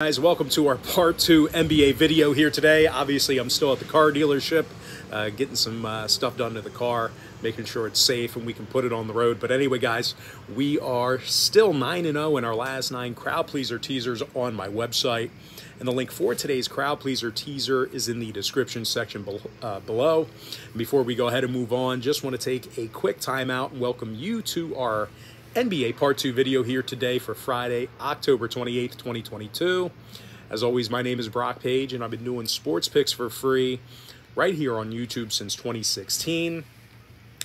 Guys, welcome to our part 2 NBA video here today. Obviously, I'm still at the car dealership, getting some stuff done to the car, making sure it's safe and we can put it on the road. But anyway, guys, we are still 9-0 in our last 9 crowd pleaser teasers on my website. And the link for today's crowd pleaser teaser is in the description section below. And before we go ahead and move on, just want to take a quick time out and welcome you to our NBA Part 2 video here today for Friday, October 28th, 2022. As always, my name is Brock Page, and I've been doing sports picks for free right here on YouTube since 2016.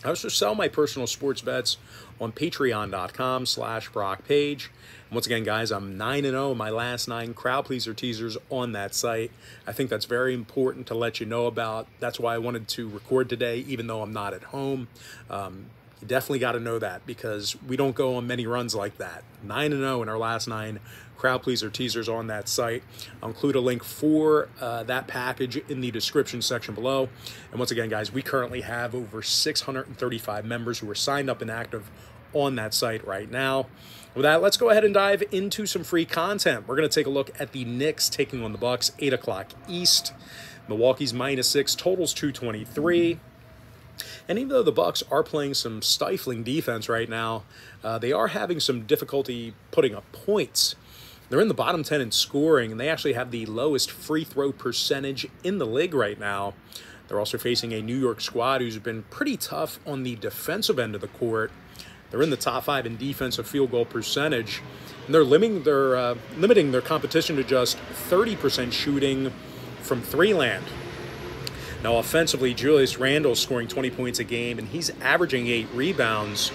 I also sell my personal sports bets on patreon.com/BrockPage. And once again, guys, I'm 9-0 in my last 9 crowd pleaser teasers on that site. I think that's very important to let you know about. That's why I wanted to record today, even though I'm not at home. You definitely got to know that because we don't go on many runs like that. 9-0 in our last 9 crowd pleaser teasers on that site. I'll include a link for that package in the description section below. And once again, guys, we currently have over 635 members who are signed up and active on that site right now. With that, let's go ahead and dive into some free content. We're going to take a look at the Knicks taking on the Bucks, 8 o'clock East. Milwaukee's -6, totals 223. And even though the Bucks are playing some stifling defense right now, they are having some difficulty putting up points. They're in the bottom 10 in scoring, and they actually have the lowest free throw percentage in the league right now. They're also facing a New York squad who's been pretty tough on the defensive end of the court. They're in the top 5 in defensive field goal percentage, and they're limiting their competition to just 30% shooting from three-land. Now, offensively, Julius Randle's scoring 20 points a game, and he's averaging 8 rebounds.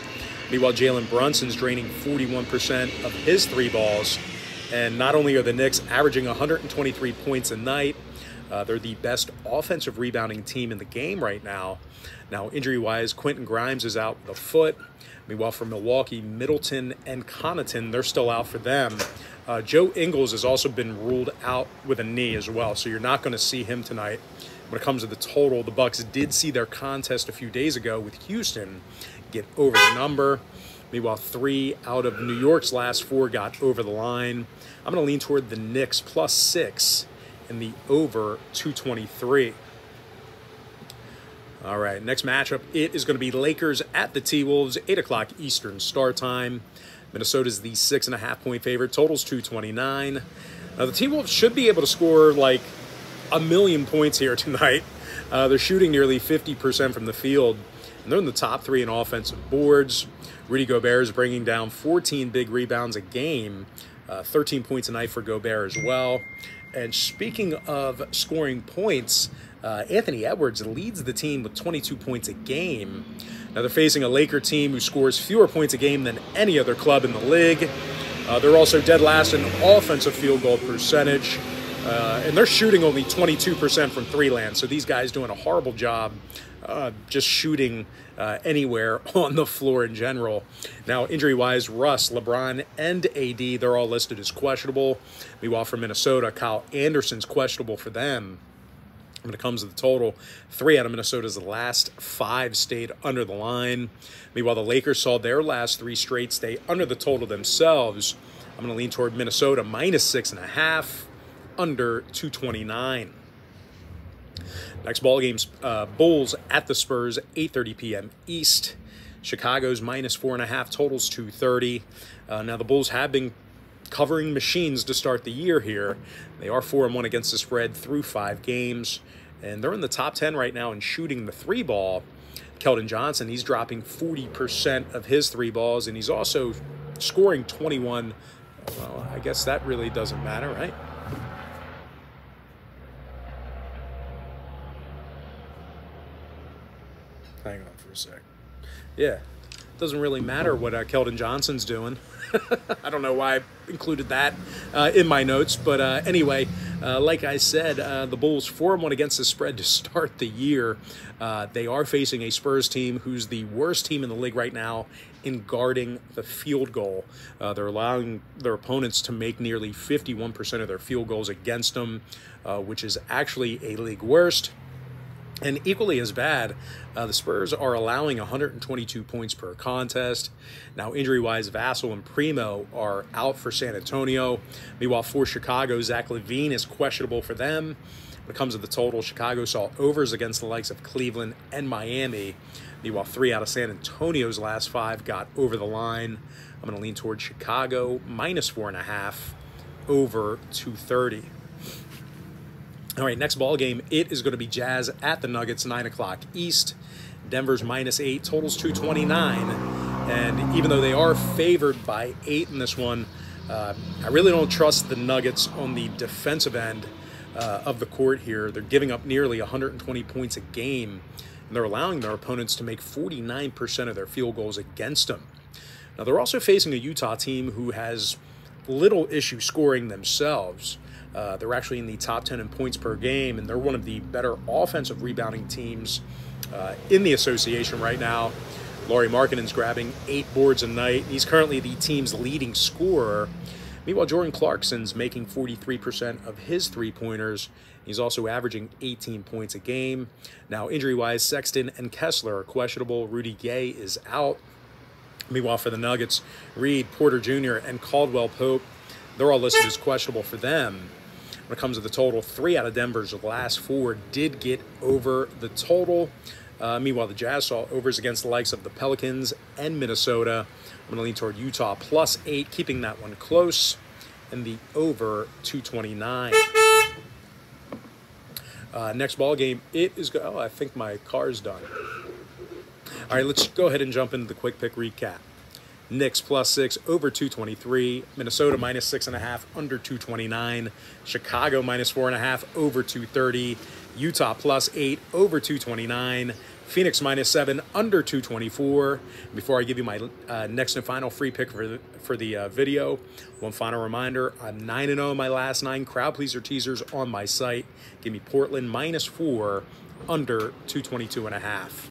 Meanwhile, Jalen Brunson's draining 41% of his 3 balls. And not only are the Knicks averaging 123 points a night, they're the best offensive rebounding team in the game right now. Now, injury-wise, Quentin Grimes is out with a foot. Meanwhile, for Milwaukee, Middleton and Connaughton, they're still out for them. Joe Ingles has also been ruled out with a knee as well, so you're not going to see him tonight. When it comes to the total, the Bucks did see their contest a few days ago with Houston get over the number. Meanwhile, 3 out of New York's last 4 got over the line. I'm going to lean toward the Knicks +6 and the over 223. All right, next matchup, it is going to be Lakers at the T-Wolves, 8 o'clock Eastern start time. Minnesota's the 6.5-point favorite, totals 229. Now, the T-Wolves should be able to score like a million points here tonight. They're shooting nearly 50% from the field, and they're in the top 3 in offensive boards. Rudy Gobert is bringing down 14 big rebounds a game, 13 points a night for Gobert as well. And speaking of scoring points, Anthony Edwards leads the team with 22 points a game. Now, they're facing a Laker team who scores fewer points a game than any other club in the league. They're also dead last in offensive field goal percentage. And they're shooting only 22% from three-land, so these guys doing a horrible job just shooting anywhere on the floor in general. Now, injury-wise, Russ, LeBron, and AD, they're all listed as questionable. Meanwhile, for Minnesota, Kyle Anderson's questionable for them. When it comes to the total, 3 out of Minnesota's last 5 stayed under the line. Meanwhile, the Lakers saw their last 3 straight stay under the total themselves. I'm going to lean toward Minnesota -6.5. under 229. Next ball game's Bulls at the Spurs, 8:30 p.m. East. Chicago's -4.5, totals 230. Now, the Bulls have been covering machines to start the year here. They are 4-1 against the spread through 5 games, and they're in the top 10 right now in shooting the 3 ball. Keldon Johnson, he's dropping 40% of his 3 balls, and he's also scoring 21. Well, I guess that really doesn't matter, right? Hang on for a sec. Yeah, doesn't really matter what Keldon Johnson's doing. I don't know why I included that in my notes, but anyway, like I said, the Bulls 4-1 against the spread to start the year. They are facing a Spurs team who's the worst team in the league right now in guarding the field goal. They're allowing their opponents to make nearly 51% of their field goals against them, which is actually a league worst. And equally as bad, the Spurs are allowing 122 points per contest. Now, injury-wise, Vassell and Primo are out for San Antonio. Meanwhile, for Chicago, Zach LaVine is questionable for them. When it comes to the total, Chicago saw overs against the likes of Cleveland and Miami. Meanwhile, 3 out of San Antonio's last 5 got over the line. I'm going to lean towards Chicago, minus 4.5, over 230. All right, next ball game, it is going to be Jazz at the Nuggets, 9 o'clock East. Denver's minus 8, totals 229. And even though they are favored by 8 in this one, I really don't trust the Nuggets on the defensive end of the court here. They're giving up nearly 120 points a game, and they're allowing their opponents to make 49% of their field goals against them. Now, they're also facing a Utah team who has little issue scoring themselves. They're actually in the top 10 in points per game, and they're one of the better offensive rebounding teams in the association right now. Lauri Markkanen's grabbing 8 boards a night. He's currently the team's leading scorer. Meanwhile, Jordan Clarkson's making 43% of his three-pointers. He's also averaging 18 points a game. Now, injury-wise, Sexton and Kessler are questionable. Rudy Gay is out. Meanwhile, for the Nuggets, Reed, Porter Jr., and Caldwell Pope, they're all listed as questionable for them. When it comes to the total, 3 out of Denver's last 4 did get over the total. Meanwhile, the Jazz saw overs against the likes of the Pelicans and Minnesota. I'm going to lean toward Utah plus 8, keeping that one close, and the over 229. Next ball game, it is oh, I think my car's done. All right, let's go ahead and jump into the quick pick recap. Knicks plus 6, over 223. Minnesota minus 6.5, under 229. Chicago minus 4.5, over 230. Utah plus 8, over 229. Phoenix minus 7, under 224. Before I give you my next and final free pick for the video, one final reminder, I'm 9-0 in my last 9 crowd pleaser teasers on my site. Give me Portland minus 4, under 222.5.